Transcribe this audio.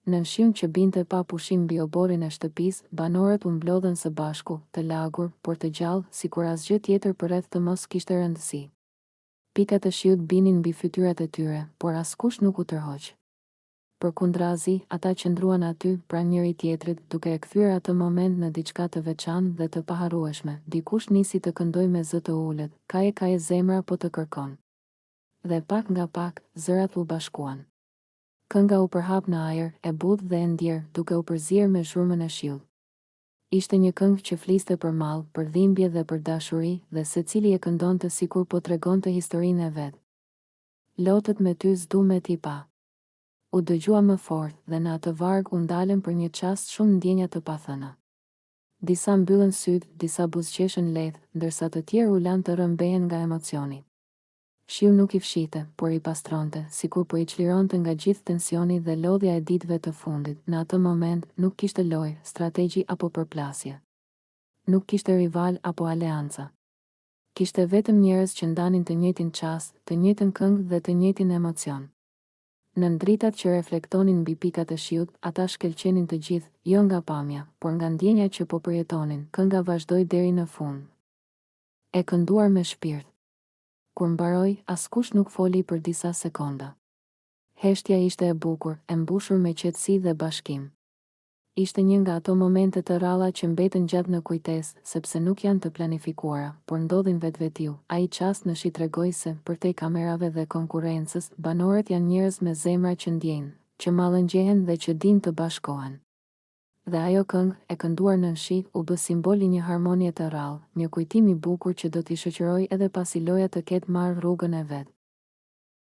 Në nshim që binte pa pushim mbi oborrin e shtëpisë, banorët u mblodhen së bashku, të lagur, por të gjallë, sikur asgjë tjetër përreth të mos kishte rëndësi. Pikat e shiut binin mbi fytyrat e tyre, por askush nuk u tërhoq. Përkundrazi, ata qëndruan aty, pranë njëri tjetrit, duke e kthyer atë moment në diçka të veçantë dhe të paharrueshme. Dikush nisi të këndoj me zë të ulët, kaje zemra po të kërkon. Dhe pak nga pak, zërat u bashkuan. Kënga u përhap në ajër, e butë dhe e ndjerë, duke u përzier me zhurmën e shiut. Ishte një këngë që fliste për mall, për dhimbje dhe për dashuri, dhe secili e këndonte sikur po tregonte historinë e vet. Lotët me ty s'du me t'i pa. U dëgjua më fort, dhe në atë varg u ndalën për një çast shumë ndjenja të pathëna. Disa mbyllën syt, disa buzëqeshën lehtë, ndërsa të tjerë u lanë të rrëmbehen nga emocioni. Shiu nuk i fshite, por i pastronte, sikur po i çlironte nga gjithë tensioni dhe lodhja e ditëve të fundit. Në atë moment nuk kishte lojë, strategji apo përplasje. Nuk kishte rival apo aleanca. Kishte vetëm njerëz që ndanin të njëjtin çast, të njëjtën këngë dhe të njëjtin emocion. Në dritat që reflektonin mbi pikat e shiut, ata shkëlqenin të gjithë, jo nga pamja, por nga ndjenja që po përjetonin. Kënga vazhdoi deri në fund. E kënduar me shpirt. Kur mbaroi, askush nuk foli për disa sekonda. Heshtja ishte e bukur, e mbushur me qetësi dhe bashkim. Ishte një nga ato momente të rralla që mbeten gjatë në kujtesë, sepse nuk janë të planifikuara, por ndodhin vetvetiu. Ai çast në shi tregoi se, përtej kamerave dhe konkurrencës, banorët janë njerëz me zemra që ndjejnë, që mallëngjehen dhe që dinë të bashkohen. Dhe ajo këngë, e kënduar nën shi, u bë simbol i një harmonie të rrallë, një kujtim i bukur që do t'i shoqërojë edhe pasi loja të ketë marrë rrugën e vet.